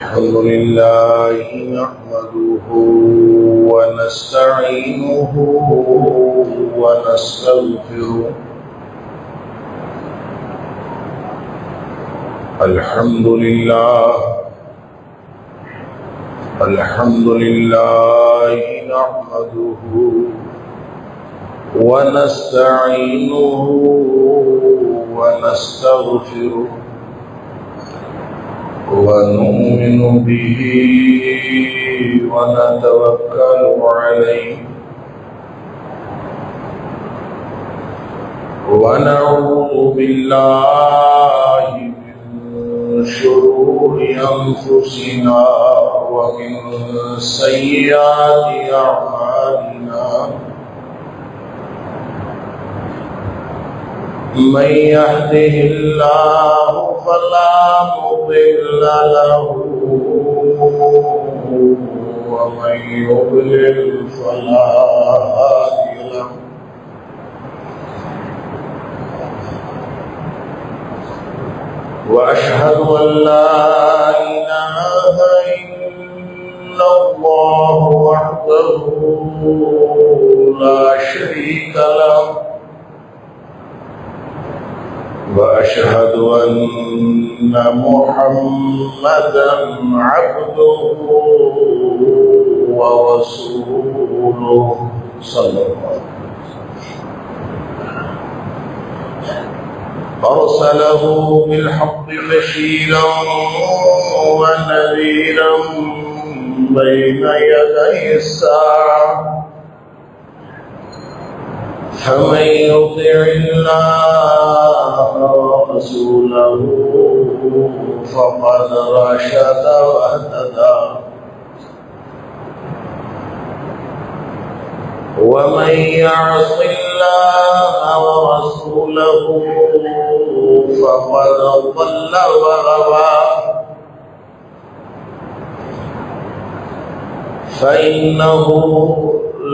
الحمد لله نحمده ونستعينه ونستغفره. الحمد لله نحمده ونستعينه ونستغفره ونؤمن به ونتوكل عليه ونعوذ بالله من شرور أنفسنا ومن سيئات أعمالنا. من يهده الله فلا مضل له ومن يضلل فلا هادي له. وأشهد أن لا إله إلا الله وحده لا شريك له. وأشهد أن محمدا عبده ورسوله صلى الله عليه وسلم. أرسله بالحق بشيرا ونذيرا بين يدي الساعة. فمن يطع الله ورسوله فقد رشد واهتدى. ومن يعص الله ورسوله فقد ضل وغوى. فإنه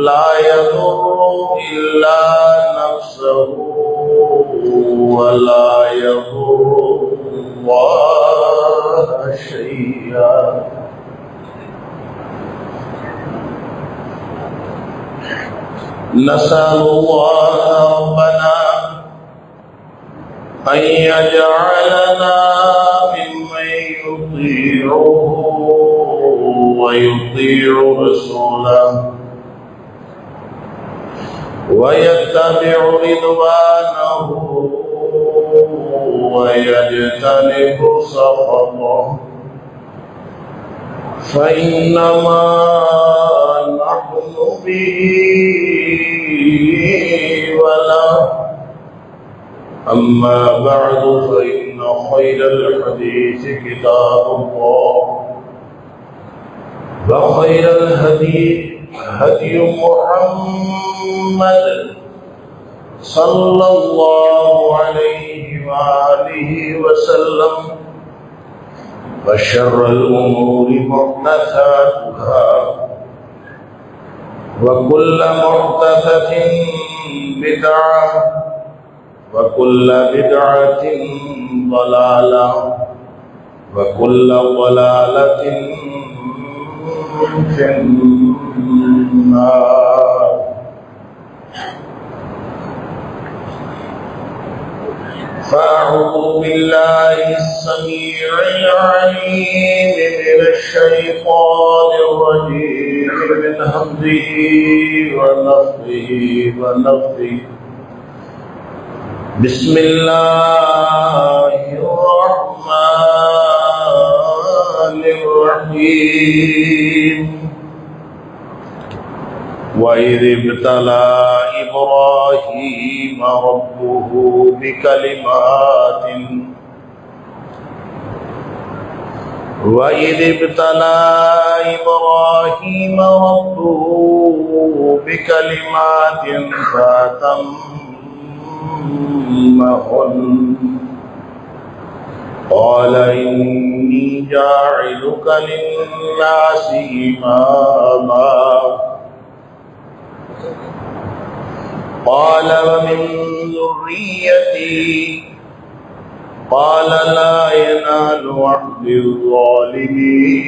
لا يضر إلا نفسه ولا يضر الله شيئا. نسأل الله ربنا أن يجعلنا ممن يطيعه ويطيع رسوله ويتبع رضوانه ويجتنب سخطه. فإنما نحن به وله. أما بعد فإن خير الحديث كتاب الله وخير الهدي هدي محمد صلى الله عليه وآله وسلم. وشر الأمور محدثاتها وكل محدثة بدعة وكل بدعة ضلالة وكل ضلالة في النار. فأعوذ بالله السميع العليم من الشيطان الرجيم من همزه ونفخه ونفثه. بسم الله الرحمن الرحيم. وَإِذِ ابْتَلَى إِبْرَاهِيمَ رَبُّهُ بكلمات فأتمهن. قال إني جاعلك للناس إماما. قال ومن ذريتي قال لا ينال عهد الظالمين.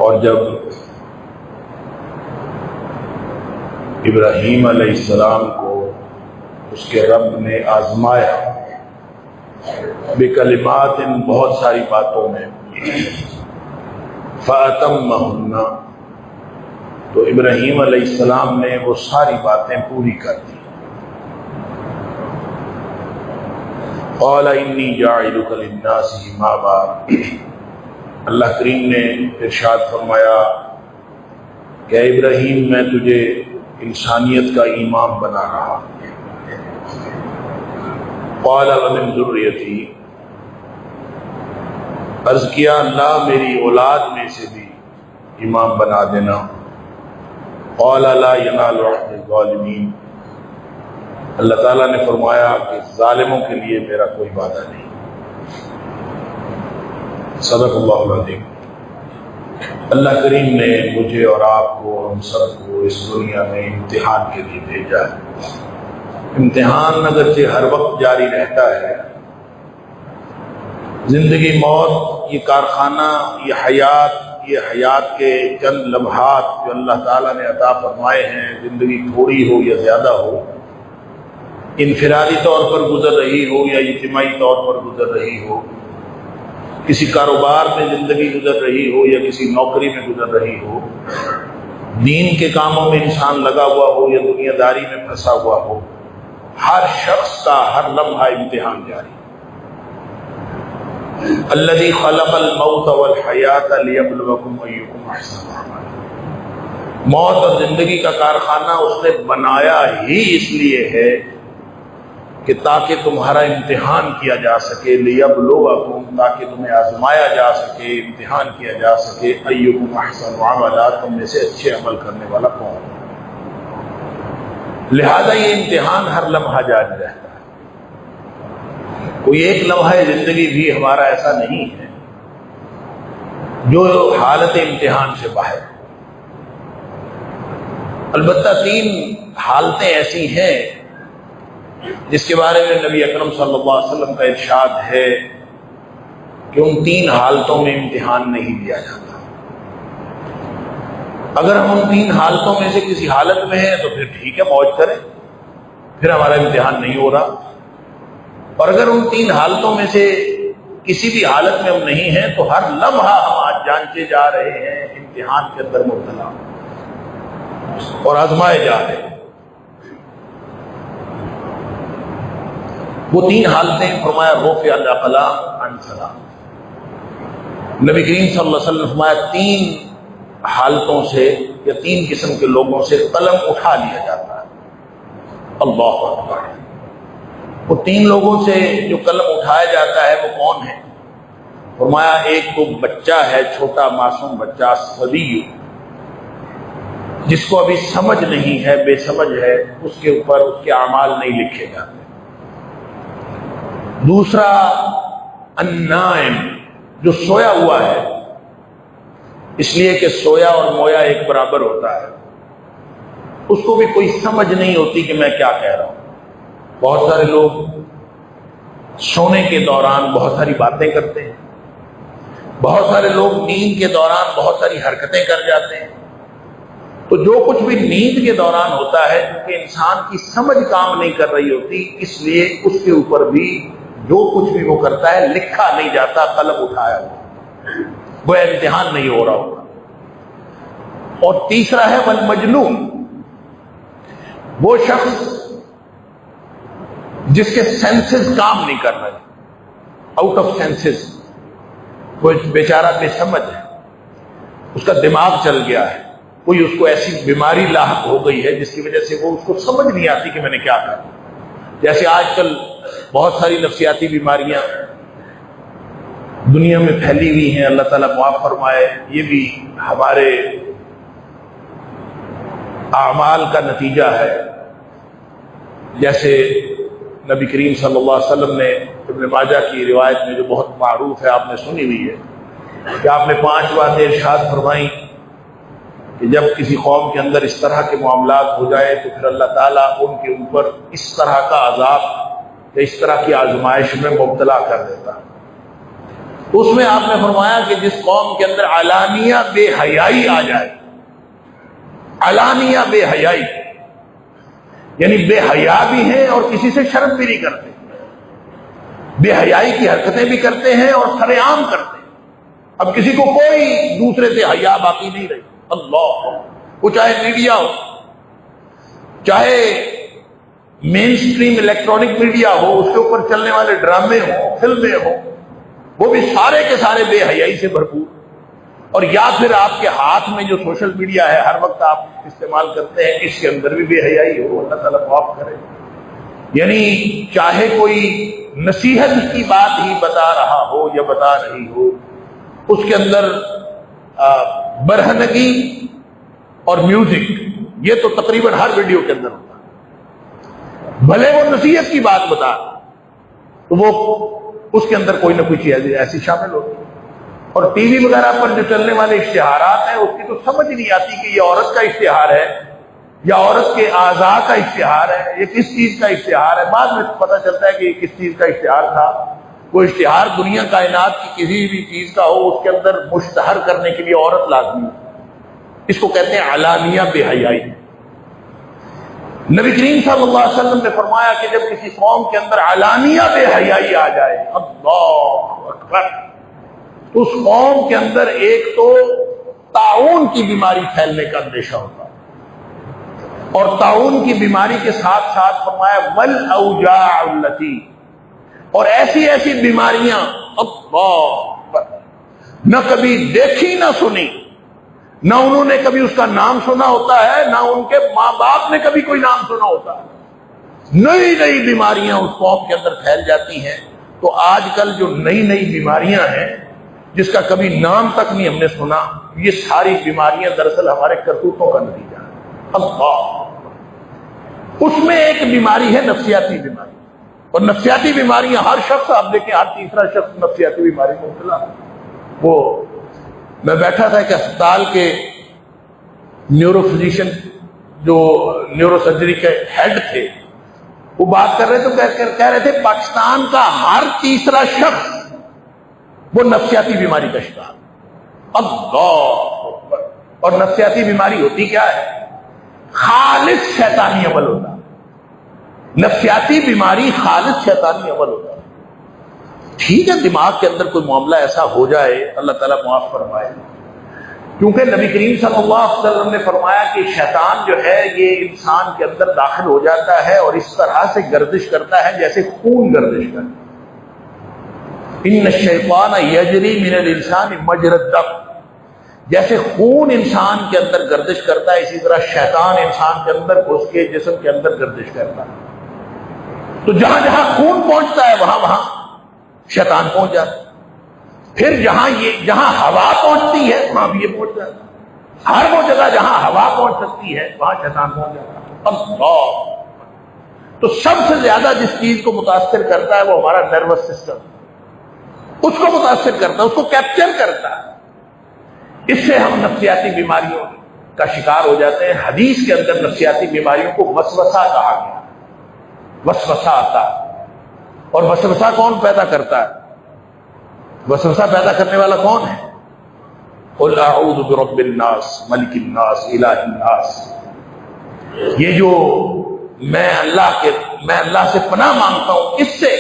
اور جب ابراہیم علیہ السلام کو اس کے رب نے آزمایا بکلمات، ان بہت ساری باتوں میں، فَأَتَمَّهُنَّ، تو ابراہیم علیہ السلام نے وہ ساری باتیں پوری کر دی. قَالَ إِنِّي جَاعِلُكَ لِلنَّاسِ إِمَامًا، اللہ کریم نے ارشاد فرمایا کہ ابراہیم میں تجھے انسانیت کا امام بنا رہا. قَالَ وَمِن ذُرِّيَّتِي، عرض کیا اللہ میری اولاد میں سے بھی امام بنا دینا. قَالَ لَا يَنَالُ عَهْدِ الظَّالِمِينَ، اللہ تعالیٰ نے فرمایا کہ ظالموں کے لیے میرا کوئی وعدہ نہیں. صدق اللہ العظیم. اللہ کریم نے مجھے اور آپ کو اور ہم سب کو اس دنیا میں امتحان کے لیے بھیجا ہے. امتحان اگرچہ ہر وقت جاری رہتا ہے، زندگی موت یہ کارخانہ، یہ حیات کے چند لمحات جو اللہ تعالیٰ نے عطا فرمائے ہیں، زندگی تھوڑی ہو یا زیادہ ہو، انفرادی طور پر گزر رہی ہو یا اجتماعی طور پر گزر رہی ہو، کسی کاروبار میں زندگی گزر رہی ہو یا کسی نوکری میں گزر رہی ہو، دین کے کاموں میں انسان لگا ہوا ہو یا دنیا داری میں پھنسا ہوا ہو، ہر شخص کا ہر لمحہ امتحان جاری. الذی خلق الموت والحیات لیبلوکم ایکم احسن عملا، موت اور زندگی کا کارخانہ اس نے بنایا ہی اس لیے ہے کہ تاکہ تمہارا امتحان کیا جا سکے، لیبلوکم، تاکہ تمہیں آزمایا جا سکے، امتحان کیا جا سکے، ایکم احسن عملا، تم میں سے اچھے عمل کرنے والا کون. لہذا یہ امتحان ہر لمحہ جاری رہتا ہے. کوئی ایک لمحہ زندگی بھی ہمارا ایسا نہیں ہے جو حالت امتحان سے باہر. البتہ 3 حالتیں ایسی ہیں جس کے بارے میں نبی اکرم صلی اللہ علیہ وسلم کا ارشاد ہے کہ ان 3 حالتوں میں امتحان نہیں لیا جاتا. اگر ہم ان 3 حالتوں میں سے کسی حالت میں ہیں تو پھر ٹھیک ہے، موج کریں، پھر ہمارا امتحان نہیں ہو رہا. اور اگر ان 3 حالتوں میں سے کسی بھی حالت میں ہم نہیں ہیں تو ہر لمحہ ہم آج جانتے جا رہے ہیں امتحان کے اندر مبتلا اور آزمائے جا رہے ہیں. وہ 3 حالتیں فرمایا رفع الاقلام عن 3. نبی کریم صلی اللہ علیہ وسلم نے فرمایا 3 حالتوں سے یا 3 قسم کے لوگوں سے قلم اٹھا لیا جاتا ہے. اللہ اکبر. وہ 3 لوگوں سے جو قلم اٹھایا جاتا ہے وہ کون ہے؟ فرمایا ایک تو بچہ ہے، چھوٹا معصوم بچہ، صبی، جس کو ابھی سمجھ نہیں ہے، بے سمجھ ہے، اس کے اوپر اس کے اعمال نہیں لکھے جاتے. دوسرا النائم، جو سویا ہوا ہے، اس لیے کہ سویا اور مویا ایک برابر ہوتا ہے، اس کو بھی کوئی سمجھ نہیں ہوتی کہ میں کیا کہہ رہا ہوں. بہت سارے لوگ سونے کے دوران بہت ساری باتیں کرتے ہیں، بہت سارے لوگ نیند کے دوران بہت ساری حرکتیں کر جاتے ہیں. تو جو کچھ بھی نیند کے دوران ہوتا ہے، کیونکہ انسان کی سمجھ کام نہیں کر رہی ہوتی، اس لیے اس کے اوپر بھی جو کچھ بھی وہ کرتا ہے لکھا نہیں جاتا، قلم اٹھایا ہوا، وہ امتحان نہیں ہو رہا ہوگا. اور تیسرا ہے والمجنون، وہ شخص جس کے سینسز کام نہیں کر رہے، آؤٹ آف سینسز، وہ بیچارہ بے سمجھ ہے، اس کا دماغ چل گیا ہے، کوئی اس کو ایسی بیماری لاحق ہو گئی ہے جس کی وجہ سے وہ اس کو سمجھ نہیں آتی کہ میں نے کیا کہا. جیسے آج کل بہت ساری نفسیاتی بیماریاں دنیا میں پھیلی ہوئی ہیں، اللہ تعالیٰ معاف فرمائے، یہ بھی ہمارے اعمال کا نتیجہ ہے. جیسے نبی کریم صلی اللہ علیہ وسلم نے ابن ماجہ کی روایت میں جو بہت معروف ہے، آپ نے سنی ہوئی ہے، کہ آپ نے 5 باتیں ارشاد فرمائیں کہ جب کسی قوم کے اندر اس طرح کے معاملات ہو جائے تو پھر اللہ تعالیٰ ان کے اوپر اس طرح کا عذاب یا اس طرح کی آزمائش میں مبتلا کر دیتا ہے۔ تو اس میں آپ نے فرمایا کہ جس قوم کے اندر علانیہ بے حیائی آ جائے، علانیہ بے حیائی یعنی بے حیا بھی ہیں اور کسی سے شرم بھی نہیں کرتے، بے حیائی کی حرکتیں بھی کرتے ہیں اور سر عام کرتے ہیں۔ اب کسی کو کوئی دوسرے سے حیا باقی نہیں رہی، اللہ، وہ چاہے میڈیا ہو، چاہے مین اسٹریم الیکٹرانک میڈیا ہو، اس کے اوپر چلنے والے ڈرامے ہوں، فلمیں ہوں، وہ بھی سارے کے سارے بے حیائی سے بھرپور، اور یا پھر آپ کے ہاتھ میں جو سوشل میڈیا ہے ہر وقت آپ استعمال کرتے ہیں، اس کے اندر بھی بے حیائی ہو، اللہ تعالیٰ معاف کرے۔ یعنی چاہے کوئی نصیحت کی بات ہی بتا رہا ہو یا بتا رہی ہو، اس کے اندر برہنگی اور میوزک، یہ تو تقریباً ہر ویڈیو کے اندر ہوتا ہے، بھلے وہ نصیحت کی بات بتا تو وہ اس کے اندر کوئی نہ کوئی چیز ایسی شامل ہوتی ہے۔ اور ٹی وی وغیرہ پر جو چلنے والے اشتہارات ہیں، اس کی تو سمجھ نہیں آتی کہ یہ عورت کا اشتہار ہے یا عورت کے اعضاء کا اشتہار ہے، یہ کس چیز کا اشتہار ہے۔ بعد میں پتہ چلتا ہے کہ یہ کس چیز کا اشتہار تھا۔ وہ اشتہار دنیا کائنات کی کسی بھی چیز کا ہو، اس کے اندر مشتہر کرنے کے لیے عورت لازمی ہے، اس کو کہتے ہیں علانیہ بے حیائی۔ نبی کریم صلی اللہ علیہ وسلم نے فرمایا کہ جب کسی قوم کے اندر علانیہ بے حیائی آ جائے، اللہ اکبر، اس قوم کے اندر ایک تو طاعون کی بیماری پھیلنے کا اندیشہ ہوتا ہے، اور طاعون کی بیماری کے ساتھ ساتھ فرمایا والاوجاع التی، اور ایسی ایسی بیماریاں اللہ نہ کبھی دیکھی نہ سنی، نہ انہوں نے کبھی اس کا نام سنا ہوتا ہے، نہ ان کے ماں باپ نے کبھی کوئی نام سنا ہوتا ہے، نئی نئی بیماریاں اس قوم کے اندر پھیل جاتی ہیں۔ تو آج کل جو نئی نئی بیماریاں ہیں جس کا کبھی نام تک نہیں ہم نے سنا، یہ ساری بیماریاں دراصل ہمارے کرتوتوں کا نتیجہ ہے۔ اللہ، اس میں ایک بیماری ہے نفسیاتی بیماری، اور نفسیاتی بیماریاں ہر شخص، آپ دیکھیں ہر تیسرا شخص نفسیاتی بیماری میں مبتلا۔ وہ میں بیٹھا تھا کہ اسپتال کے نیورو فزیشین جو نیورو سرجری کے ہیڈ تھے، وہ بات کر رہے تو کہہ رہے تھے پاکستان کا ہر تیسرا شخص وہ نفسیاتی بیماری کا شکار۔ اللہ، اور نفسیاتی بیماری ہوتی کیا ہے؟ خالص شیطانی عمل ہوتا ہے۔ نفسیاتی بیماری خالص شیطانی عمل ہوتا ہے۔ ٹھیک ہے، دماغ کے اندر کوئی معاملہ ایسا ہو جائے، اللہ تعالیٰ معاف فرمائے، کیونکہ نبی کریم صلی اللہ علیہ وسلم نے فرمایا کہ شیطان جو ہے یہ انسان کے اندر داخل ہو جاتا ہے اور اس طرح سے گردش کرتا ہے جیسے خون گردش کرتا ہے۔ ان الشیطان یجری من الانسان مجری الدم، جیسے خون انسان کے اندر گردش کرتا ہے، اسی طرح شیطان انسان کے اندر گھس کے جسم کے اندر گردش کرتا ہے۔ تو جہاں جہاں خون پہنچتا ہے وہاں وہاں شیطان پہنچ جاتا ہے، پھر جہاں ہوا پہنچتی ہے وہاں بھی یہ پہنچ جاتا ہے، ہر وہ جگہ جہاں ہوا پہنچ سکتی ہے وہاں شیطان پہنچ جاتا ہے۔ اللہ، تو سب سے زیادہ جس چیز کو متاثر کرتا ہے وہ ہمارا نروس سسٹم، اس کو متاثر کرتا ہے، اس کو کیپچر کرتا ہے، اس سے ہم نفسیاتی بیماریوں کا شکار ہو جاتے ہیں۔ حدیث کے اندر نفسیاتی بیماریوں کو وسوسہ کہا گیا، وسوسہ آتا ہے۔ اور وسوسہ کون پیدا کرتا ہے؟ وسوسہ پیدا کرنے والا کون ہے؟ قل اعوذ برب الناس ملک الناس الہ الناس، یہ جو میں اللہ سے پناہ مانگتا ہوں، اس سے،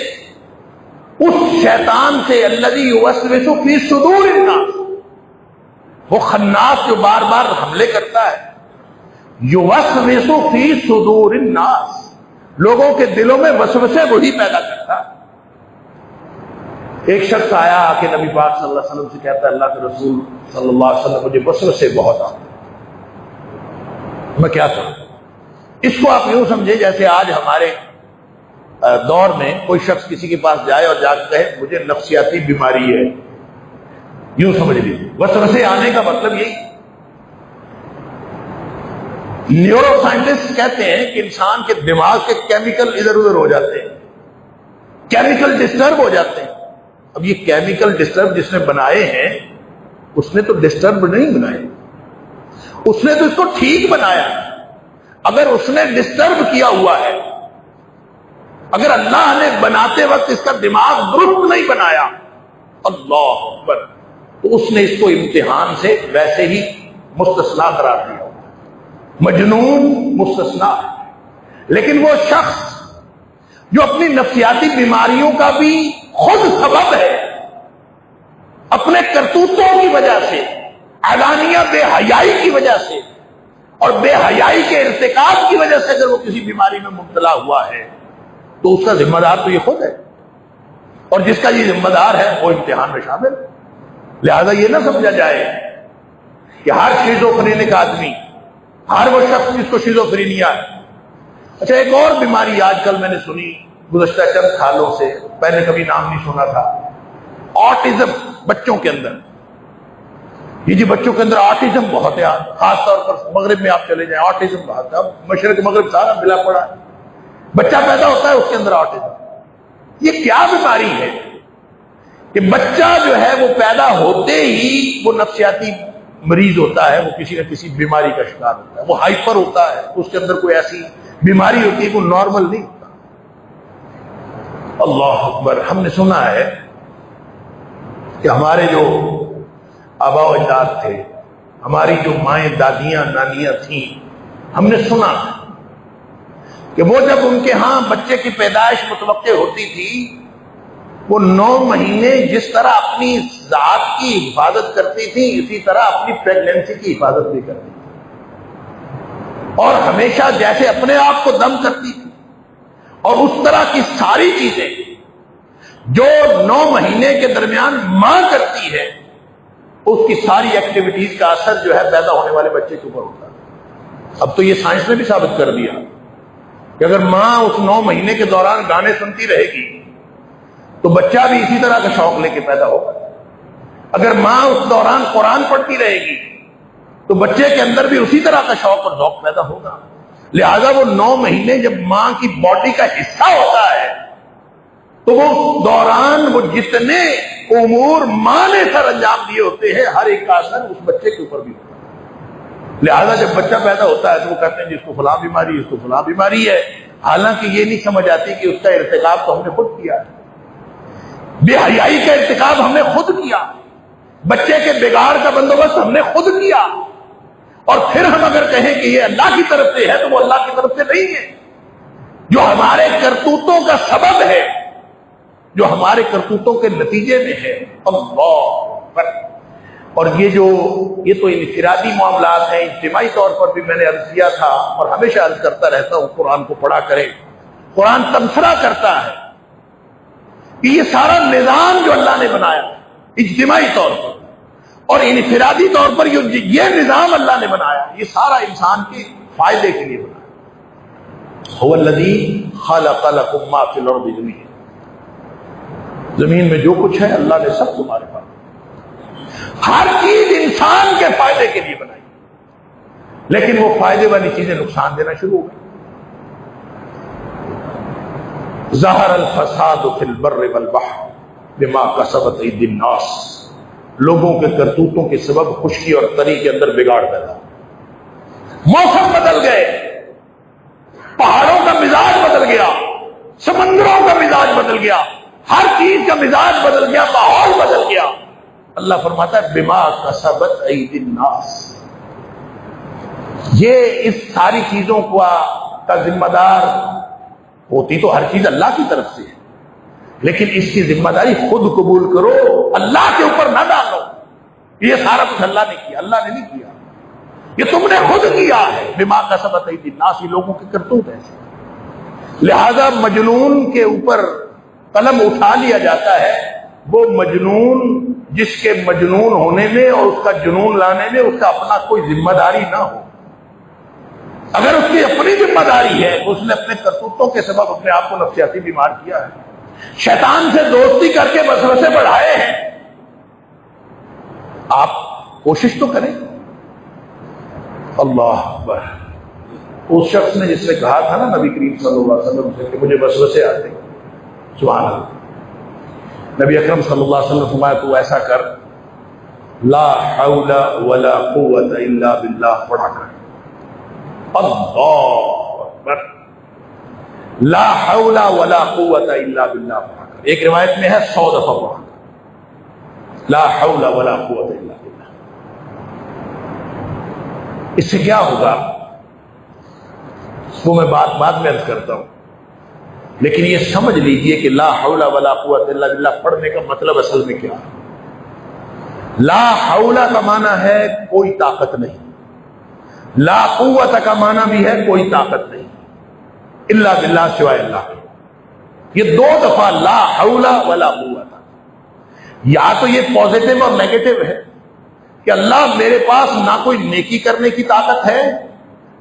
اس شیطان سے، الذی یوسوس فی صدور الناس، وہ خناس جو بار بار حملے کرتا ہے، یوسوس فی صدور الناس، لوگوں کے دلوں میں وسوسے وہی پیدا کرتا ہے۔ ایک شخص آیا کہ نبی پاک صلی اللہ علیہ وسلم سے کہتا ہے اللہ کے رسول صلی اللہ علیہ وسلم مجھے وسوسے بہت آتے ہیں، میں کیا کروں؟ اس کو آپ یوں سمجھے جیسے آج ہمارے دور میں کوئی شخص کسی کے پاس جائے اور جا کے کہے مجھے نفسیاتی بیماری ہے، یوں سمجھ لیجیے۔ وسوسے آنے کا مطلب یہی۔ نیورو سائنٹسٹ کہتے ہیں کہ انسان کے دماغ کے کیمیکل ادھر ادھر ہو جاتے ہیں، کیمیکل ڈسٹرب ہو جاتے ہیں۔ اب یہ کیمیکل ڈسٹرب جس نے بنائے ہیں اس نے تو ڈسٹرب نہیں بنائے، اس نے تو اس کو ٹھیک بنایا. اگر اس نے ڈسٹرب کیا ہوا ہے، اگر اللہ نے بناتے وقت اس کا دماغ درست نہیں بنایا، اللہ اکبر، تو اس نے اس کو امتحان سے ویسے ہی مستثنا قرار دیا. مجنون مستثنا. لیکن وہ شخص جو اپنی نفسیاتی بیماریوں کا بھی خود سبب ہے، اپنے کرتوتوں کی وجہ سے، علانیہ بے حیائی کی وجہ سے اور بے حیائی کے ارتکاب کی وجہ سے اگر وہ کسی بیماری میں مبتلا ہوا ہے تو اس کا ذمہ دار تو یہ خود ہے، اور جس کا یہ ذمہ دار ہے وہ امتحان میں شامل. لہذا یہ نہ سمجھا جائے کہ ہر شیزوفرینک آدمی، ہر وہ شخص جس کو شیزوفرینیا ہے. اچھا، ایک اور بیماری آج کل میں نے سنی گزشتہ چند سالوں سے، پہلے کبھی نام نہیں سنا تھا، آٹزم بچوں کے اندر. یہ جی بچوں کے اندر آٹزم بہت ہے، خاص طور پر مغرب میں آپ چلے جائیں آٹزم بہت ہے. اب مشرق مغرب سارا ملا پڑا ہے، بچہ پیدا ہوتا ہے اس کے اندر آٹزم. یہ کیا بیماری ہے کہ بچہ جو ہے وہ پیدا ہوتے ہی وہ نفسیاتی مریض ہوتا ہے، وہ کسی نہ کسی بیماری کا شکار ہوتا ہے، وہ ہائپر ہوتا ہے، اس کے اندر کوئی ایسی بیماری ہوتی ہے کہ وہ نارمل نہیں ہوتا. اللہ اکبر. ہم نے سنا ہے کہ ہمارے جو آبا و اجداد تھے، ہماری جو مائیں دادیاں نانیاں تھیں، ہم نے سنا کہ وہ جب ان کے ہاں بچے کی پیدائش متوقع ہوتی تھی، وہ 9 مہینے جس طرح اپنی ذات کی حفاظت کرتی تھی اسی طرح اپنی پریگنینسی کی حفاظت بھی کرتی تھی، اور ہمیشہ جیسے اپنے آپ کو دم کرتی تھی، اور اس طرح کی ساری چیزیں جو 9 مہینے کے درمیان ماں کرتی ہے، اس کی ساری ایکٹیویٹیز کا اثر جو ہے پیدا ہونے والے بچے کے اوپر ہوتا ہے. اب تو یہ سائنس نے بھی ثابت کر دیا کہ اگر ماں اس 9 مہینے کے دوران گانے سنتی رہے گی تو بچہ بھی اسی طرح کا شوق لے کے پیدا ہوگا. اگر ماں اس دوران قرآن پڑھتی رہے گی تو بچے کے اندر بھی اسی طرح کا شوق اور ذوق پیدا ہوگا. لہذا وہ 9 مہینے جب ماں کی باڈی کا حصہ ہوتا ہے تو وہ دوران وہ جتنے امور ماں نے سر انجام دیے ہوتے ہیں، ہر ایک کا اثر اس بچے کے اوپر بھی ہوتا ہے. لہذا جب بچہ پیدا ہوتا ہے تو وہ کہتے ہیں جس کو فلاں بیماری، اس کو فلاں بیماری ہے، حالانکہ یہ نہیں سمجھ آتی کہ اس کا ارتکاب تو ہم نے خود کیا ہے. بے حیائی کا ارتکاب ہم نے خود کیا، بچے کے بگاڑ کا بندوبست ہم نے خود کیا. اور پھر ہم اگر کہیں کہ یہ اللہ کی طرف سے ہے تو وہ اللہ کی طرف سے نہیں ہے، جو ہمارے کرتوتوں کا سبب ہے، جو ہمارے کرتوتوں کے نتیجے میں ہے. اللہ اکبر. اور یہ تو انفرادی معاملات ہیں. اجتماعی طور پر بھی میں نے عرض کیا تھا اور ہمیشہ عرض کرتا رہتا ہوں، قرآن کو پڑھا کریں. قرآن تبصرہ کرتا ہے کہ یہ سارا نظام جو اللہ نے بنایا اجتماعی طور پر اور انفرادی طور پر یہ نظام اللہ نے بنایا، یہ سارا انسان کے فائدے کے لیے بنایا. هو الذی خلق لکم ما فی الارض جميعا. زمین میں جو کچھ ہے اللہ نے سب تمہارے پاس، ہر چیز انسان کے فائدے کے لیے بنائی، لیکن وہ فائدے والی چیزیں نقصان دینا شروع ہو گئی. ظہر الفساد فی البر والبحر بما کسبت ایدی الناس. لوگوں کے کرتوتوں کے سبب خشکی اور تری کے اندر بگاڑ پیدا، موسم بدل گئے، پہاڑوں کا مزاج بدل گیا، سمندروں کا مزاج بدل گیا، ہر چیز کا مزاج بدل گیا، ماحول بدل گیا. اللہ فرماتا ہے بما کسبت ایدی الناس. یہ اس ساری چیزوں کا ذمہ دار ہوتی تو ہر چیز اللہ کی طرف سے ہے، لیکن اس کی ذمہ داری خود قبول کرو، اللہ کے اوپر نہ ڈالو. یہ سارا کچھ اللہ نے کیا، اللہ نے نہیں کیا، یہ تم نے خود کیا ہے. بما کسبت ایدی الناس، یہ لوگوں کے کرتوت ایسے. لہذا مجنون کے اوپر قلم اٹھا لیا جاتا ہے، وہ مجنون جس کے مجنون ہونے میں اور اس کا جنون لانے میں اس کا اپنا کوئی ذمہ داری نہ ہو. اگر اس کی اپنی ذمہ داری ہے، اس نے اپنے کرتوتوں کے سبب اپنے آپ کو نفسیاتی بیمار کیا ہے، شیطان سے دوستی کر کے وسوسے بڑھائے ہیں. آپ کوشش تو کریں. اللہ اکبر. اس شخص نے جس نے کہا تھا نا نبی کریم صلی اللہ علیہ وسلم سے کہ مجھے وسوسے آتے، سبحان اللہ، نبی اکرم صلی اللہ علیہ وسلم فرمایا تو ایسا کر لا حول ولا قوت الا باللہ پڑھا کر. اللہ اکبر. لا حول ولا قوت الا باللہ پڑھا کر. ایک روایت میں ہے 100 دفعہ پڑھا کر لا حول ولا قوت الا باللہ. اس سے کیا ہوگا وہ میں بعد میں عرض کرتا ہوں، لیکن یہ سمجھ لیجئے کہ لا حول ولا قوت الا باللہ پڑھنے کا مطلب اصل میں کیا ہے. لا حول کا معنی ہے کوئی طاقت نہیں، لا قوت کا معنی بھی ہے کوئی طاقت نہیں، الا باللہ سوائے اللہ کے. یہ 2 دفعہ لا حول ولا قوت. یا تو یہ پازیٹو اور نیگیٹو ہے کہ اللہ میرے پاس نہ کوئی نیکی کرنے کی طاقت ہے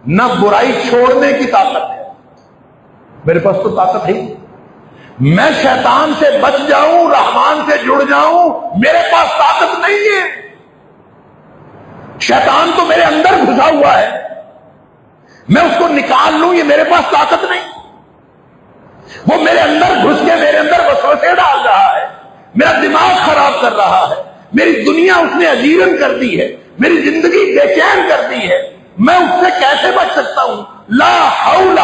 نہ برائی چھوڑنے کی طاقت ہے. میرے پاس تو طاقت ہے، میں شیطان سے بچ جاؤں رحمان سے جڑ جاؤں میرے پاس طاقت نہیں ہے. شیطان تو میرے اندر گھسا ہوا ہے، میں اس کو نکال لوں یہ میرے پاس طاقت نہیں. وہ میرے اندر گھس کے میرے اندر وسوسے ڈال رہا ہے، میرا دماغ خراب کر رہا ہے، میری دنیا اس نے اجیرن کر دی ہے، میری زندگی بے چین کر دی ہے. میں اس سے کیسے بچ سکتا ہوں؟ لا حول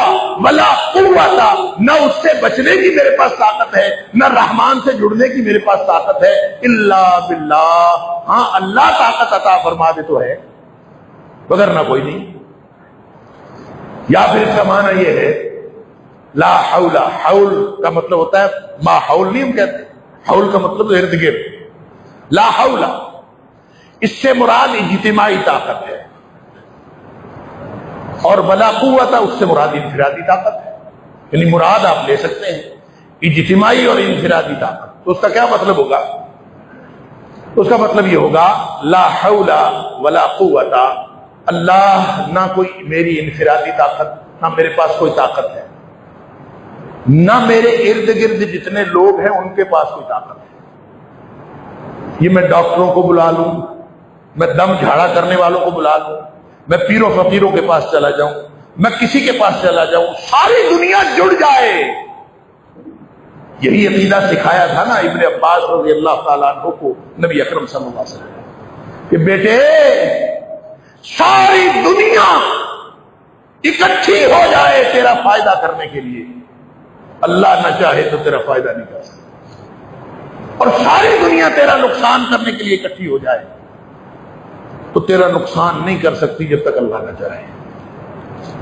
ولا قوت. نہ اس سے بچنے کی میرے پاس طاقت ہے نہ رحمان سے جڑنے کی میرے پاس طاقت ہے، الا باللہ. ہاں اللہ طاقت عطا فرما دے تو ہے، مگر نہ کوئی نہیں. یا پھر اس کا معنی یہ ہے لا حول. حول کا مطلب ہوتا ہے ما حول نہیں ہم کہتے، حول کا مطلب ارد گرد. لا حول اس سے مراد اجتماعی طاقت ہے، اور ولا قوت اس سے مراد انفرادی طاقت ہے. یعنی مراد آپ لے سکتے ہیں اجتماعی اور انفرادی طاقت. تو اس کا کیا مطلب ہوگا؟ اس کا مطلب یہ ہوگا لا حول ولا قوت. اللہ نہ کوئی میری انفرادی طاقت، نہ میرے پاس کوئی طاقت ہے، نہ میرے ارد گرد جتنے لوگ ہیں ان کے پاس کوئی طاقت ہے. یہ میں ڈاکٹروں کو بلا لوں، میں دم جھاڑا کرنے والوں کو بلا لوں، میں پیروں فقیروں کے پاس چلا جاؤں، میں کسی کے پاس چلا جاؤں، ساری دنیا جڑ جائے. یہی عقیدہ سکھایا تھا نا ابن عباس رضی اللہ تعالیٰ عنہ کو نبی اکرم صلی اللہ علیہ وسلم کہ بیٹے ساری دنیا اکٹھی ہو جائے تیرا فائدہ کرنے کے لیے، اللہ نہ چاہے تو تیرا فائدہ نہیں کر سکتا، اور ساری دنیا تیرا نقصان کرنے کے لیے اکٹھی ہو جائے تو تیرا نقصان نہیں کر سکتی جب تک اللہ نہ چاہے.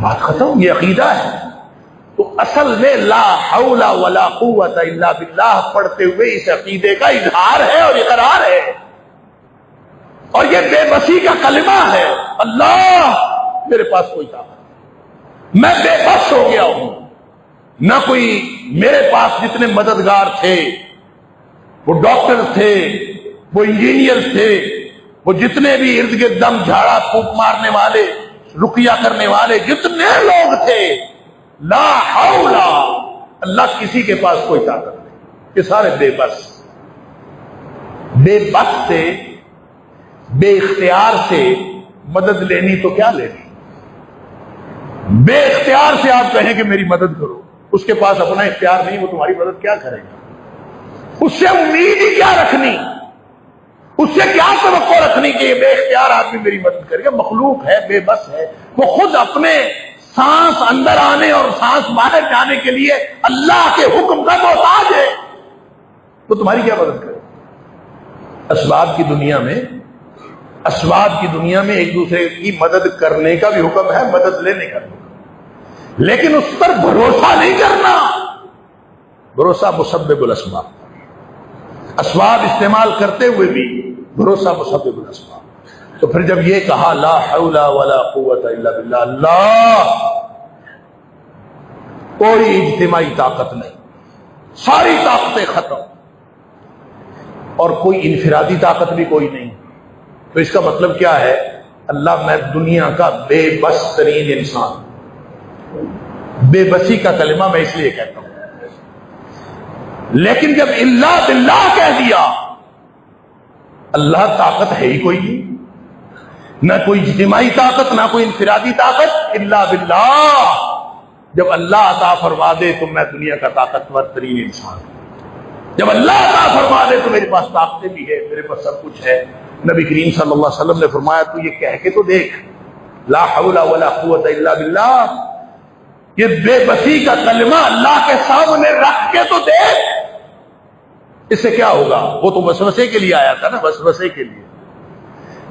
بات ختم. یہ عقیدہ ہے. تو اصل میں لا حول ولا قوت الا باللہ پڑھتے ہوئے اس عقیدے کا اظہار ہے اور اقرار ہے، اور یہ بے بسی کا کلمہ ہے. اللہ میرے پاس کوئی طاقت، میں بے بس ہو گیا ہوں، نہ کوئی میرے پاس جتنے مددگار تھے، وہ ڈاکٹر تھے، وہ انجینئر تھے، وہ جتنے بھی ارد گرد دم جھاڑا پھونک مارنے والے، رقیہ کرنے والے جتنے لوگ تھے، لا حول. اللہ کسی کے پاس کوئی طاقت نہیں، یہ سارے بے بس. بے بس سے، بے اختیار سے مدد لینی تو کیا لینی. بے اختیار سے آپ کہیں کہ میری مدد کرو، اس کے پاس اپنا اختیار نہیں، وہ تمہاری مدد کیا کرے گا؟ اس سے امید ہی کیا رکھنی، اس سے کیا توقع رکھنی کہ یہ بے اختیار آدمی میری مدد کرے گا؟ مخلوق ہے، بے بس ہے، وہ خود اپنے سانس اندر آنے اور سانس باہر جانے کے لیے اللہ کے حکم کا محتاج ہے، وہ تمہاری کیا مدد کرے؟ اسباب کی دنیا میں ایک دوسرے کی مدد کرنے کا بھی حکم ہے، مدد لینے کا بھی حکم، لیکن اس پر بھروسہ نہیں کرنا. بھروسہ مسبب الاسباب، اسباب استعمال کرتے ہوئے بھی بھروسہ مسبب الاسباب. تو پھر جب یہ کہا لا حول ولا قوت الا باللہ، اللہ کوئی اجتماعی طاقت نہیں، ساری طاقتیں ختم، اور کوئی انفرادی طاقت بھی کوئی نہیں. تو اس کا مطلب کیا ہے؟ اللہ میں دنیا کا بے بس ترین انسان. بے بسی کا کلمہ میں اس لیے کہتا ہوں، لیکن جب الا باللہ کہہ دیا، اللہ طاقت ہے ہی کوئی نہیں، نہ کوئی اجتماعی طاقت نہ کوئی انفرادی طاقت، الا باللہ. جب اللہ عطا فرما دے تو میں دنیا کا طاقتور ترین انسان ہوں. جب اللہ عطا فرما دے تو میرے پاس طاقتیں بھی ہے، میرے پاس سب کچھ ہے، نبی کریم صلی اللہ علیہ وسلم نے فرمایا تو یہ کہہ کے تو دیکھ، لا حول ولا قوت الا باللہ، یہ بے بسی کا کلمہ اللہ کے سامنے رکھ کے تو دیکھ، اس سے کیا ہوگا؟ وہ تو وسوسے کے لیے آیا تھا نا، وسوسے کے لیے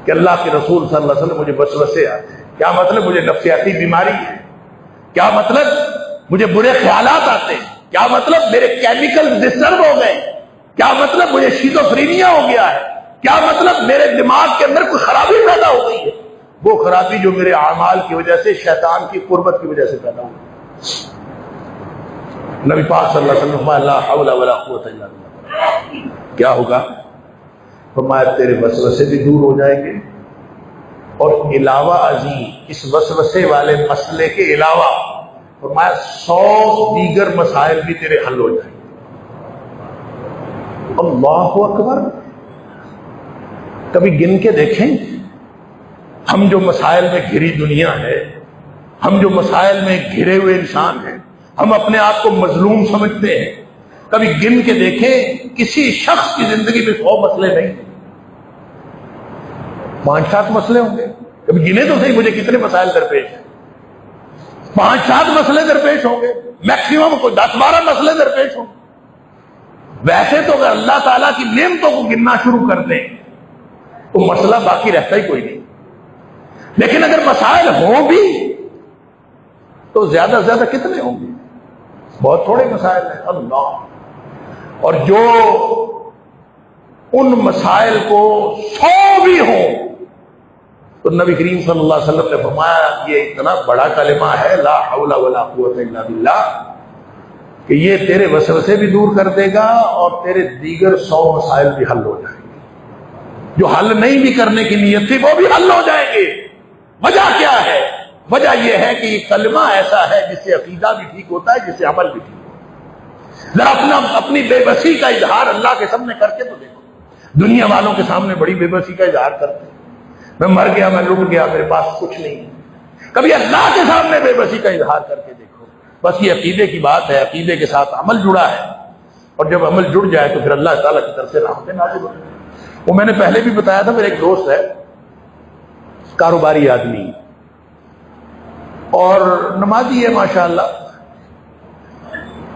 کہ اللہ کے رسول صلی اللہ علیہ وسلم مجھے وسوسے آتے ہیں، کیا مطلب مجھے نفسیاتی بیماری ہے، کیا مطلب مجھے برے خیالات آتے ہیں، کیا مطلب میرے کیمیکل ڈسٹرب ہو گئے، کیا مطلب مجھے شیزوفرینیا ہو گیا ہے، کیا مطلب میرے دماغ کے اندر کوئی خرابی پیدا ہو گئی ہے، وہ خرابی جو میرے اعمال کی وجہ سے، شیطان کی قربت کی وجہ سے پیدا ہوئی۔ نبی پاک صلی اللہ علیہ وسلم فرمایا لا حول ولا قوت الا باللہ، کیا ہوگا؟ فرمایا تیرے وسوسے بھی دور ہو جائیں گے، اور علاوہ ازیں اس وسوسے والے مسئلے کے علاوہ فرمایا 100 دیگر مسائل بھی تیرے حل ہو جائیں گے۔ اللہ اکبر! کبھی گن کے دیکھیں ہم جو مسائل میں گھری دنیا ہے، ہم جو مسائل میں گھرے ہوئے انسان ہیں، ہم اپنے آپ کو مظلوم سمجھتے ہیں، کبھی گن کے دیکھیں کسی شخص کی زندگی میں 100 مسئلے نہیں، 5-7 مسئلے ہوں گے، کبھی گنے تو صحیح مجھے کتنے مسائل درپیش ہیں، 5-7 مسئلے درپیش ہوں گے، میکسیمم کوئی 10-12 مسئلے درپیش ہوں گے۔ ویسے تو اگر اللہ تعالیٰ کی نعمتوں کو گننا شروع کر دیں تو مسئلہ باقی رہتا ہی کوئی نہیں، لیکن اگر مسائل ہوں بھی تو زیادہ سے زیادہ کتنے ہوں گے؟ بہت تھوڑے مسائل ہیں۔ اللہ! اور جو ان مسائل کو 100 بھی ہوں تو نبی کریم صلی اللہ علیہ وسلم نے فرمایا یہ اتنا بڑا کلمہ ہے لا حول ولا قوت الا باللہ کہ یہ تیرے وسوسے بھی دور کر دے گا اور تیرے دیگر 100 مسائل بھی حل ہو جائیں گے، جو حل نہیں بھی کرنے کی نیت تھی وہ بھی حل ہو جائیں گے۔ وجہ کیا ہے؟ وجہ یہ ہے کہ یہ کلمہ ایسا ہے جس سے عقیدہ بھی ٹھیک ہوتا ہے، جس سے عمل بھی ٹھیک ہوتا ہے۔ ذرا اپنی بے بسی کا اظہار اللہ کے سامنے کر کے تو دیکھو، دنیا والوں کے سامنے بڑی بے بسی کا اظہار کرتے ہیں، میں مر گیا، میں لٹ گیا، میرے پاس کچھ نہیں ہے۔ کبھی اللہ کے سامنے بے بسی کا اظہار کر کے دیکھو، بس یہ عقیدے کی بات ہے، عقیدے کے ساتھ عمل جڑا ہے، اور جب عمل جڑ جائے تو پھر اللہ تعالیٰ کی طرف سے رحمتیں نازل ہوتی ہیں۔ وہ میں نے پہلے بھی بتایا تھا، میرے ایک دوست ہے کاروباری آدمی اور نمازی ہے ماشاءاللہ،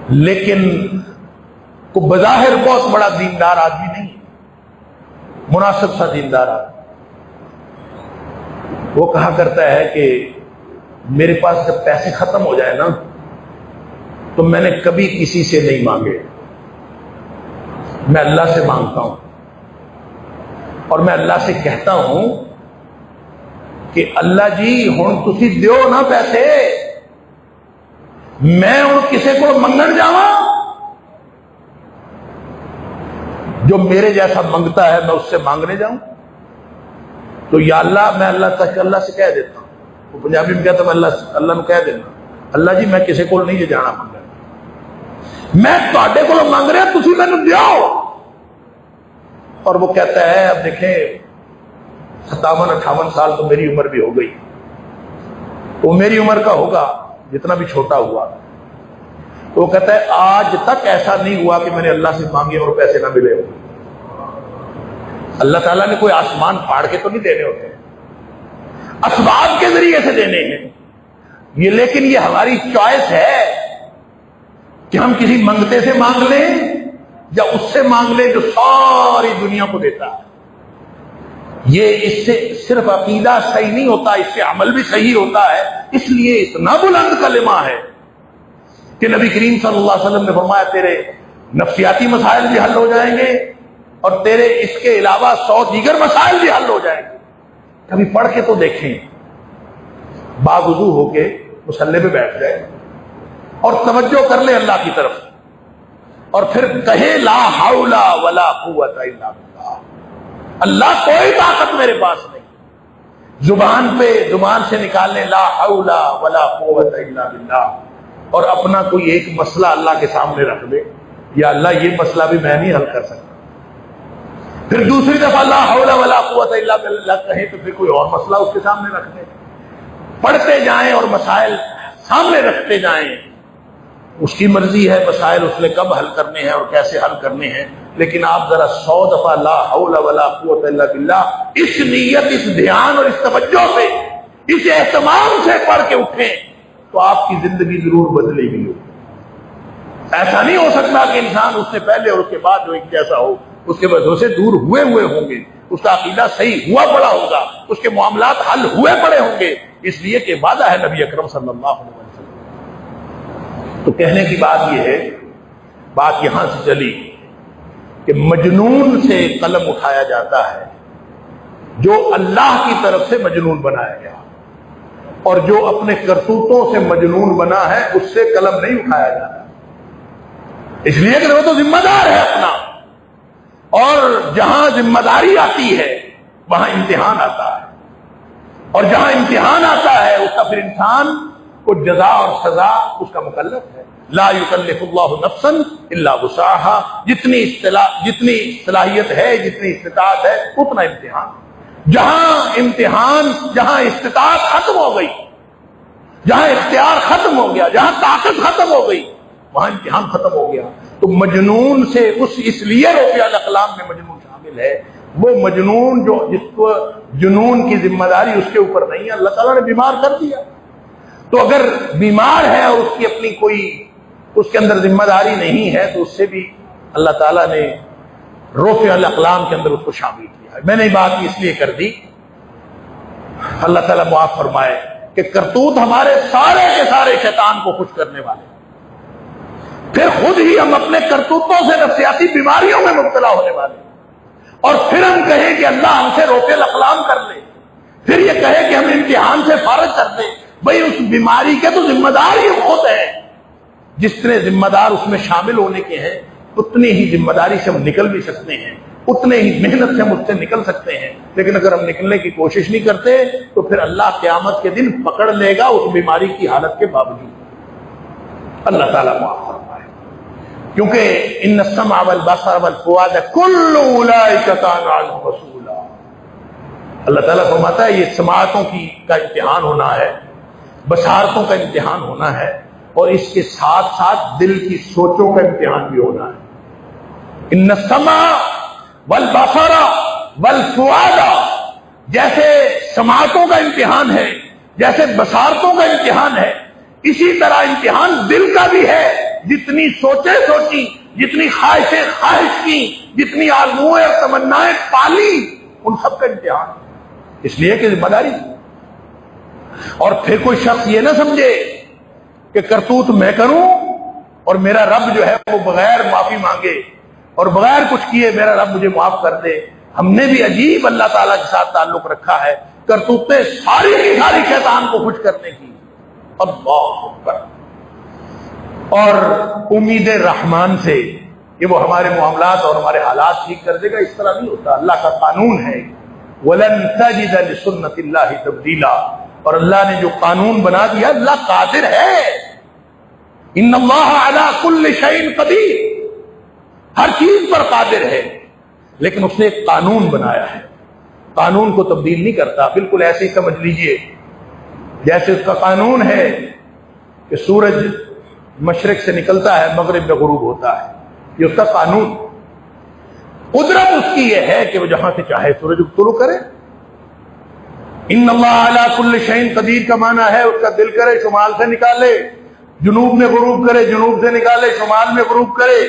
لیکن کو بظاہر بہت بڑا دیندار آدمی نہیں، مناسب سا دیندار آدمی۔ وہ کہا کرتا ہے کہ میرے پاس جب پیسے ختم ہو جائے نا تو میں نے کبھی کسی سے نہیں مانگے، میں اللہ سے مانگتا ہوں، اور میں اللہ سے کہتا ہوں کہ اللہ جی ہن تسی دیو نا پیسے، میں ہن کسے کو منگن جاواں؟ جو میرے جیسا منگتا ہے میں اس سے مانگنے جاؤں؟ تو یا اللہ میں اللہ سے کہہ دیتا ہوں، وہ پنجابی میں کہتا ہوں اللہ میں کہہ دینا اللہ جی میں کسے کو نہیں جانا منگا، میں تواڈے کو مانگ رہا تسی مینوں دیو۔ اور وہ کہتا ہے اب دیکھیں 57-58 سال تو میری عمر بھی ہو گئی، وہ میری عمر کا ہوگا جتنا بھی چھوٹا ہوا، تو وہ کہتا ہے آج تک ایسا نہیں ہوا کہ میں نے اللہ سے مانگے اور پیسے نہ ملے ہو۔ اللہ تعالیٰ نے کوئی آسمان پھاڑ کے تو نہیں دینے ہوتے، اسباب کے ذریعے سے دینے ہیں یہ، لیکن یہ ہماری چوائس ہے کہ ہم کسی منگتے سے مانگ لیں یا اس سے مانگ لیں جو ساری دنیا کو دیتا ہے۔ یہ اس سے صرف عقیدہ صحیح نہیں ہوتا، اس سے عمل بھی صحیح ہوتا ہے۔ اس لیے اتنا بلند کلمہ ہے کہ نبی کریم صلی اللہ علیہ وسلم نے فرمایا تیرے نفسیاتی مسائل بھی حل ہو جائیں گے اور تیرے اس کے علاوہ 100 دیگر مسائل بھی حل ہو جائیں گے۔ کبھی پڑھ کے تو دیکھیں، باوضو ہو کے مصلی پہ بیٹھ جائے اور توجہ کر لے اللہ کی طرف، اور پھر کہے لا حول ولا قوت الا باللہ، اللہ کوئی طاقت میرے پاس نہیں، زبان سے نکالنے لا حول ولا قوت الا باللہ، اور اپنا کوئی ایک مسئلہ اللہ کے سامنے رکھ دے، یا اللہ یہ مسئلہ بھی میں نہیں حل کر سکتا، پھر دوسری دفعہ لا حول ولا قوت الا باللہ کہیں تو پھر کوئی اور مسئلہ اس کے سامنے رکھ دے، پڑھتے جائیں اور مسائل سامنے رکھتے جائیں۔ اس کی مرضی ہے مسائل اس نے کب حل کرنے ہیں اور کیسے حل کرنے ہیں، لیکن آپ ذرا 100 دفعہ لا حول ولا قوت الا باللہ اس نیت، اس دھیان اور اس توجہ سے، اس اہتمام سے پڑھ کے اٹھیں تو آپ کی زندگی ضرور بدلے گی۔ ایسا نہیں ہو سکتا کہ انسان اس سے پہلے اور اس کے بعد جو ایک جیسا ہو، اس کے بعد سے دور ہوئے ہوں گے، اس کا عقیدہ صحیح ہوا پڑا ہوگا، اس کے معاملات حل ہوئے پڑے ہوں گے، اس لیے کہ وعدہ ہے نبی اکرم صلی اللہ علیہ وسلم۔ تو کہنے کی بات یہ ہے، بات یہاں سے چلی کہ مجنون سے قلم اٹھایا جاتا ہے جو اللہ کی طرف سے مجنون بنایا گیا، اور جو اپنے کرتوتوں سے مجنون بنا ہے اس سے قلم نہیں اٹھایا جاتا، اس لیے کہ وہ تو ذمہ دار ہے اپنا، اور جہاں ذمہ داری آتی ہے وہاں امتحان آتا ہے، اور جہاں امتحان آتا ہے اس کا پھر انسان کو جزا اور سزا اس کا مکلف ہے۔ لا یکلف اللہ نفسا الا وسعها، جتنی صلاحیت ہے، جتنی استطاعت ہے اتنا امتحان۔ جہاں استطاعت ختم ہو گئی، جہاں اختیار ختم ہو گیا، جہاں طاقت ختم ہو گئی، وہاں امتحان ختم ہو گیا۔ تو مجنون سے اس لیے رفیع الاقلام میں مجنون شامل ہے، وہ مجنون جو جس کو جنون کی ذمہ داری اس کے اوپر نہیں ہے، اللہ تعالیٰ نے بیمار کر دیا، تو اگر بیمار ہے اور اس کی اپنی کوئی اس کے اندر ذمہ داری نہیں ہے تو اس سے بھی اللہ تعالیٰ نے رفع الاقلام کے اندر اس کو شامل کیا ہے۔ میں نے بات اس لیے کر دی، اللہ تعالیٰ معاف فرمائے، کہ کرتوت ہمارے سارے کے سارے شیطان کو خوش کرنے والے، پھر خود ہی ہم اپنے کرتوتوں سے نفسیاتی بیماریوں میں مبتلا ہونے والے، اور پھر ہم کہیں کہ اللہ ہم سے رفع الاقلام کر لے، پھر یہ کہے کہ ہم امتحان سے فارغ کر دیں۔ بھئی اس بیماری کے تو ذمہ دار ہی خود ہیں، جتنے ذمہ دار اس میں شامل ہونے کے ہیں اتنی ہی ذمہ داری سے ہم نکل بھی سکتے ہیں، اتنے ہی محنت سے ہم اس سے نکل سکتے ہیں، لیکن اگر ہم نکلنے کی کوشش نہیں کرتے تو پھر اللہ قیامت کے دن پکڑ لے گا اس بیماری کی حالت کے باوجود۔ اللہ تعالیٰ معاف فرمائے، کیونکہ ان السمع والبصر والفؤاد کل اولئک کان عنہ مسئولا۔ اللہ تعالیٰ فرماتا ہے یہ سماعتوں کا امتحان ہونا ہے، بصارتوں کا امتحان ہونا ہے، اور اس کے ساتھ ساتھ دل کی سوچوں کا امتحان بھی ہونا ہے۔ ان السمع والبصر والفؤاد، جیسے سماعتوں کا امتحان ہے، جیسے بصارتوں کا امتحان ہے، اسی طرح امتحان دل کا بھی ہے۔ جتنی سوچیں سوچی، جتنی خواہشیں خواہش کی، جتنی آرزوئیں اور تمنائیں پالی، ان سب کا امتحان، اس لیے کہ ذمہ داری۔ اور پھر کوئی شخص یہ نہ سمجھے کہ کرتوت میں کروں اور میرا رب جو ہے وہ بغیر معافی مانگے اور بغیر کچھ کیے میرا رب مجھے معاف کر دے۔ ہم نے بھی عجیب اللہ تعالیٰ کے ساتھ تعلق رکھا ہے، کرتوتیں ساری کی ساری شیطان کو خوش کرنے کی، اللہ اکبر۔ اور امید رحمان سے کہ وہ ہمارے معاملات اور ہمارے حالات ٹھیک کر دے گا، اس طرح نہیں ہوتا۔ اللہ کا قانون ہے، وَلَن تَجِدَ لِسُنَّةِ اللَّهِ تَبْدِيلًا، اور اللہ نے جو قانون بنا دیا، اللہ قادر ہے، ان اللہ علی کل شیء قدیر، ہر چیز پر قادر ہے، لیکن اس نے ایک قانون بنایا ہے، قانون کو تبدیل نہیں کرتا۔ بالکل ایسے ہی سمجھ لیجئے جیسے اس کا قانون ہے کہ سورج مشرق سے نکلتا ہے مغرب میں غروب ہوتا ہے، یہ اس کا قانون۔ قدرت اس کی یہ ہے کہ وہ جہاں سے چاہے سورج طلوع کرے۔ ان اللہ علی کل شیء قدیر کا معنی ہے اس کا دل کرے شمال سے نکالے، جنوب میں غروب کرے، جنوب سے نکالے شمال میں غروب کرے،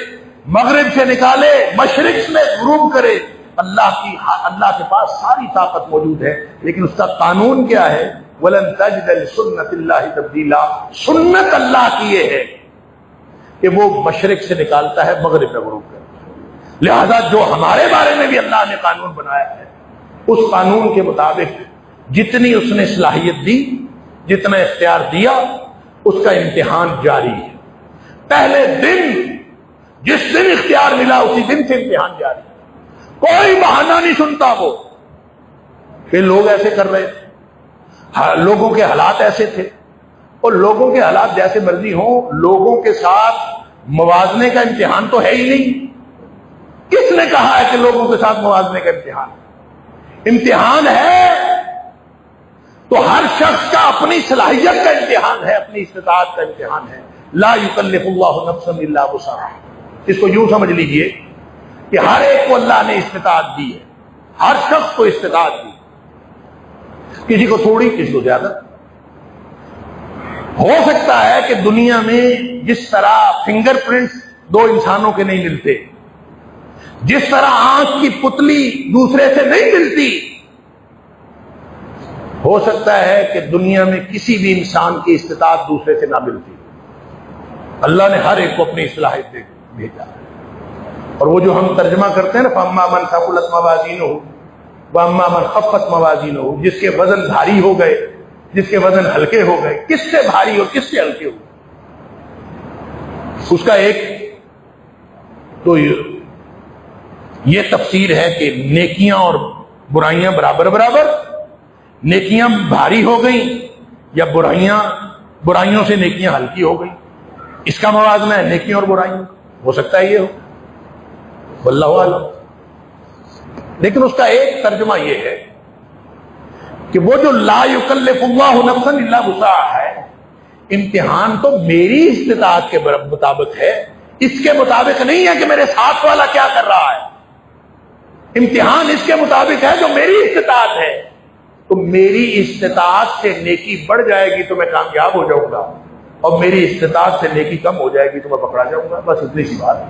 مغرب سے نکالے مشرق میں غروب کرے۔ اللہ کے پاس ساری طاقت موجود ہے، لیکن اس کا قانون کیا ہے؟ وَلَن تَجِدَ لِسُنَّةِ اللَّهِ تَبْدِيلًا، سنت اللہ کی یہ ہے کہ وہ مشرق سے نکالتا ہے، مغرب میں غروب کرتا ہے۔ لہذا جو ہمارے بارے میں بھی اللہ نے قانون بنایا ہے، اس قانون کے مطابق جتنی اس نے صلاحیت دی، جتنا اختیار دیا، اس کا امتحان جاری ہے۔ پہلے دن جس دن اختیار ملا اسی دن سے امتحان جاری ہے، کوئی بہانہ نہیں سنتا وہ کہ لوگ ایسے کر رہے تھے، لوگوں کے حالات ایسے تھے، اور لوگوں کے حالات جیسے مرضی ہوں، لوگوں کے ساتھ موازنے کا امتحان تو ہے ہی نہیں۔ کس نے کہا ہے کہ لوگوں کے ساتھ موازنے کا امتحان ہے؟ تو ہر شخص کا اپنی صلاحیت کا امتحان ہے، اپنی استطاعت کا امتحان ہے۔ لا یکلف اللہ نفسا الا وسعها، اس کو یوں سمجھ لیجئے کہ ہر ایک کو اللہ نے استطاعت دی ہے، ہر شخص کو استطاعت دی، کسی کو تھوڑی کسی کو زیادہ۔ ہو سکتا ہے کہ دنیا میں جس طرح فنگر پرنٹس دو انسانوں کے نہیں ملتے، جس طرح آنکھ کی پتلی دوسرے سے نہیں ملتی، ہو سکتا ہے کہ دنیا میں کسی بھی انسان کی استطاعت دوسرے سے نہ ملتی۔ اللہ نے ہر ایک کو اپنی صلاحیت دے بھیجا، اور وہ جو ہم ترجمہ کرتے ہیں نا فَأَمَّا مَنْ ثَقُلَتْ مَوَازِينُهُ وَأَمَّا مَنْ خَفَّتْ مَوَازِينُهُ، جس کے وزن بھاری ہو گئے، جس کے وزن ہلکے ہو گئے، کس سے بھاری اور کس سے ہلکے ہو گئے، اس کا ایک تو یہ تفسیر ہے کہ نیکیاں اور برائیاں برابر برابر، نیکیاں بھاری ہو گئیں یا برائیوں سے نیکیاں ہلکی ہو گئیں، اس کا موازنہ ہے نیکیاں اور برائیوں، ہو سکتا ہے یہ ہو، واللہ اعلم۔ لیکن اس کا ایک ترجمہ یہ ہے کہ وہ جو لا یکلف اللہ نفسا الا وسعہا ہے، امتحان تو میری استطاعت کے مطابق ہے، اس کے مطابق نہیں ہے کہ میرے ساتھ والا کیا کر رہا ہے، امتحان اس کے مطابق ہے جو میری استطاعت ہے، تو میری استطاعت سے نیکی بڑھ جائے گی تو میں کامیاب ہو جاؤں گا، اور میری استطاعت سے نیکی کم ہو جائے گی تو میں پکڑا جاؤں گا، بس اتنی سی بات ہے۔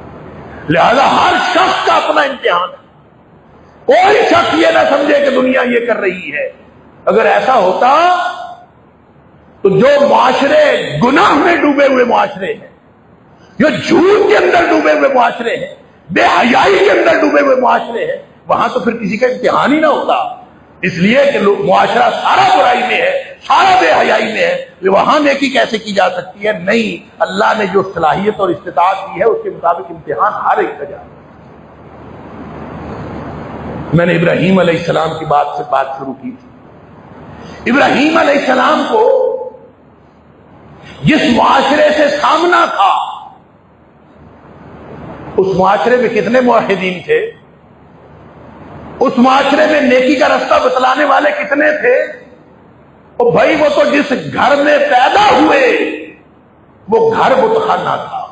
لہذا ہر شخص کا اپنا امتحان ہے، کوئی شخص یہ نہ سمجھے کہ دنیا یہ کر رہی ہے۔ اگر ایسا ہوتا تو جو معاشرے گناہ میں ڈوبے ہوئے معاشرے ہیں، جو جھوٹ کے اندر ڈوبے ہوئے معاشرے ہیں، بے حیائی کے اندر ڈوبے ہوئے معاشرے ہیں، وہاں تو پھر کسی کا امتحان ہی نہ ہوتا، اس لیے کہ معاشرہ سارا برائی میں ہے، سارا بے حیائی میں ہے، وہاں نیکی کیسے کی جا سکتی ہے؟ نہیں، اللہ نے جو صلاحیت اور استطاعت دی ہے اس کے مطابق امتحان ہر ایک کا جاتا ہے۔ میں نے ابراہیم علیہ السلام کی بات سے بات شروع کی تھی۔ ابراہیم علیہ السلام کو جس معاشرے سے سامنا تھا، اس معاشرے میں کتنے موحدین تھے، اس معاشرے میں نیکی کا رستہ بتلانے والے کتنے تھے؟ اور بھائی وہ تو جس گھر میں پیدا ہوئے وہ گھر بت خانہ تھا،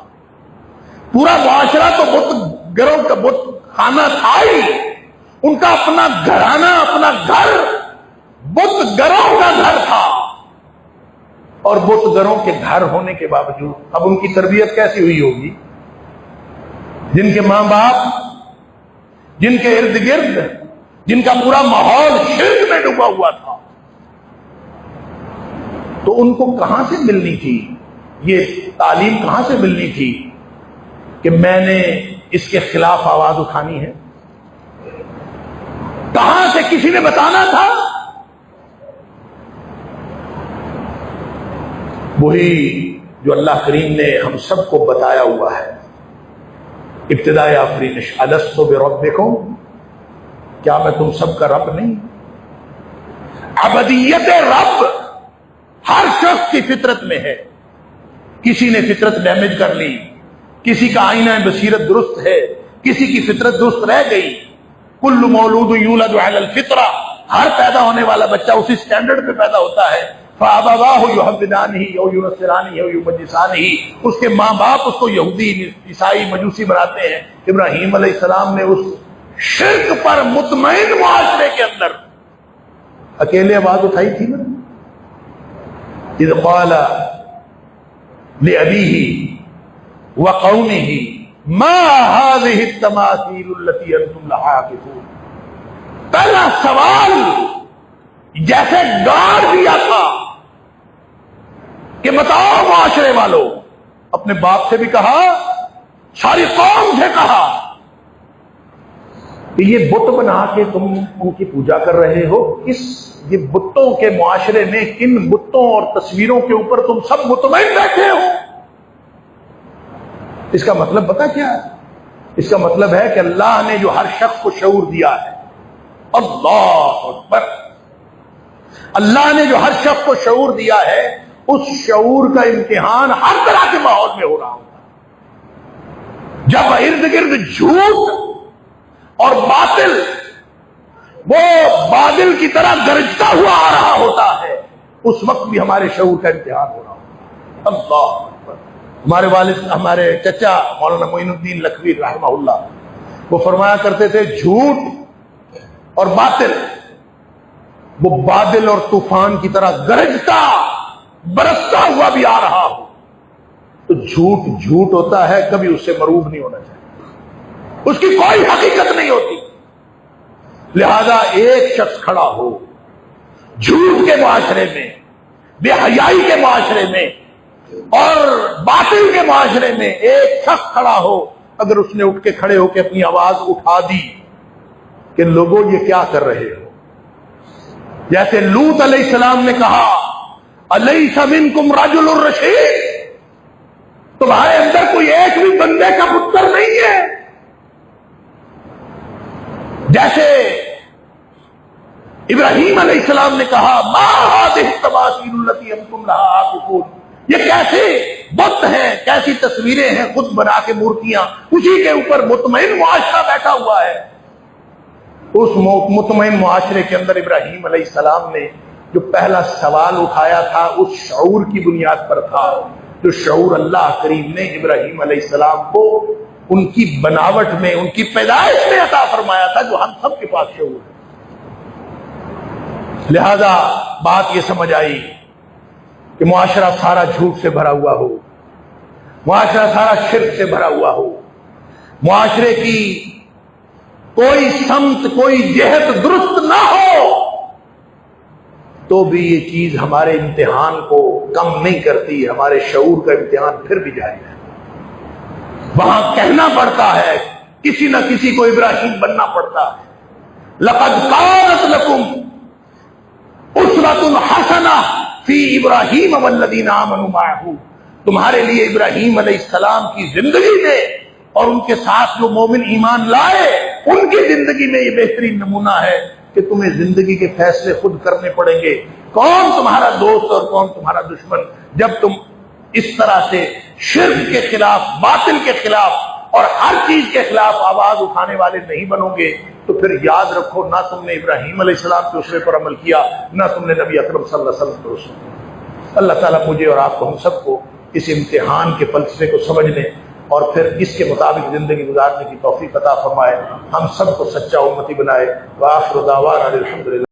پورا معاشرہ تو بت گھروں کا بت خانہ تھا ہی، ان کا اپنا گھرانہ، اپنا گھر بت گھروں کا گھر تھا، اور بت گھروں کے گھر ہونے کے باوجود اب ان کی تربیت کیسی ہوئی ہوگی؟ جن کے ماں باپ، جن کے ارد گرد، جن کا پورا ماحول شرک میں ڈوبا ہوا تھا، تو ان کو کہاں سے ملنی تھی یہ تعلیم، کہاں سے ملنی تھی کہ میں نے اس کے خلاف آواز اٹھانی ہے؟ کہاں سے کسی نے بتانا تھا؟ وہی جو اللہ کریم نے ہم سب کو بتایا ہوا ہے ابتدائے آفرینش، الست بربکم، کیا میں تم سب کا رب نہیں؟ عبدیت رب ہر شخص کی فطرت میں ہے، کسی نے فطرت ڈیمیج کر لی، کسی کا آئینہ بصیرت درست ہے، کسی کی فطرت درست رہ گئی۔ کل مولود یولد علی الفطرہ، ہر پیدا ہونے والا بچہ اسی سٹینڈرڈ پہ پیدا ہوتا ہے۔ فَأَبَوَاهُ يُحَوِّدَانِهِ أَوْ يُنَصِّرَانِهِ أَوْ يُمَجِّسَانِهِ، اس کے ماں باپ اس کو یہودی، عیسائی، مجوسی بناتے ہیں۔ ابراہیم علیہ السلام نے اس شرک پر مطمئن معاشرے کے اندر اکیلے آواز اٹھائی تھی نا، اذ قال لأبيه وقومه ما هذه التماثيل التي انتم لها عاكفون، پہلا سوال جیسے گاڑ دیا تھا کہ بتاؤ معاشرے والوں، اپنے باپ سے بھی کہا، ساری قوم سے کہا کہ یہ بت بنا کے تم ان کی پوجا کر رہے ہو، یہ بتوں کے معاشرے میں کن بتوں اور تصویروں کے اوپر تم سب مطمئن بیٹھے ہو؟ اس کا مطلب پتہ کیا ہے؟ اس کا مطلب ہے کہ اللہ نے جو ہر شخص کو شعور دیا ہے، اللہ اکبر، اللہ نے جو ہر شخص کو شعور دیا ہے، اس شعور کا امتحان ہر طرح کے ماحول میں ہو رہا ہوتا ہے۔ جب ارد گرد جھوٹ اور باطل وہ بادل کی طرح گرجتا ہوا آ رہا ہوتا ہے، اس وقت بھی ہمارے شعور کا امتحان ہو رہا ہوتا ہے۔ اللہ اکبر۔ ہمارے والد، ہمارے چچا مولانا معین الدین لکھوی رحمہ اللہ، وہ فرمایا کرتے تھے جھوٹ اور باطل وہ بادل اور طوفان کی طرح گرجتا برستا ہوا بھی آ رہا ہو تو جھوٹ جھوٹ ہوتا ہے، کبھی اس سے مروب نہیں ہونا چاہیے، اس کی کوئی حقیقت نہیں ہوتی۔ لہذا ایک شخص کھڑا ہو جھوٹ کے معاشرے میں، بے حیائی کے معاشرے میں اور باطل کے معاشرے میں، ایک شخص کھڑا ہو، اگر اس نے اٹھ کے کھڑے ہو کے اپنی آواز اٹھا دی کہ لوگوں یہ کیا کر رہے ہو، جیسے لوط علیہ السلام نے کہا الیس منکم رجل رشید، تمہارے اندر کوئی ایک بھی بندے کا پتر نہیں ہے، جیسے ابراہیم علیہ السلام نے کہا ما هذه التماثيل التي انتم لها عاکفون، یہ کیسے بت ہیں، کیسی تصویریں ہیں خود بنا کے مورتیاں، اسی کے اوپر مطمئن معاشرہ بیٹھا ہوا ہے۔ اس مطمئن معاشرے کے اندر ابراہیم علیہ السلام نے جو پہلا سوال اٹھایا تھا اس شعور کی بنیاد پر تھا، جو شعور اللہ کریم نے ابراہیم علیہ السلام کو ان کی بناوٹ میں، ان کی پیدائش میں عطا فرمایا تھا، جو ہم سب کے پاس شعور ہے۔ لہذا بات یہ سمجھ آئی کہ معاشرہ سارا جھوٹ سے بھرا ہوا ہو، معاشرہ سارا شرک سے بھرا ہوا ہو، معاشرے کی کوئی سمت، کوئی جہت درست نہ ہو، تو بھی یہ چیز ہمارے امتحان کو کم نہیں کرتی، ہمارے شعور کا امتحان پھر بھی جاری ہے۔ وہاں کہنا پڑتا ہے، کسی نہ کسی کو ابراہیم بننا پڑتا ہے۔ لقد كانت لكم اسوۃ حسنہ فی ابراہیم والذین آمنوا معہ، تمہارے لیے ابراہیم علیہ السلام کی زندگی میں اور ان کے ساتھ جو مومن ایمان لائے ان کی زندگی میں یہ بہترین نمونہ ہے کہ تمہیں زندگی کے فیصلے خود کرنے پڑیں گے، کون تمہارا دوست اور کون تمہارا دشمن۔ جب تم اس طرح سے شرک کے خلاف، باطل کے خلاف اور ہر چیز کے خلاف آواز اٹھانے والے نہیں بنو گے تو پھر یاد رکھو، نہ تم نے ابراہیم علیہ السلام کے اسوے پر عمل کیا، نہ تم نے نبی اکرم صلی اللہ علیہ وسلم پر اسوہ۔ اللہ تعالیٰ مجھے اور آپ کو، ہم سب کو اس امتحان کے فلسفے کو سمجھنے اور پھر اس کے مطابق زندگی گزارنے کی توفیق عطا فرمائے، ہم سب کو سچا امتی بنائے۔ وآخر دعوانا الحمدللہ۔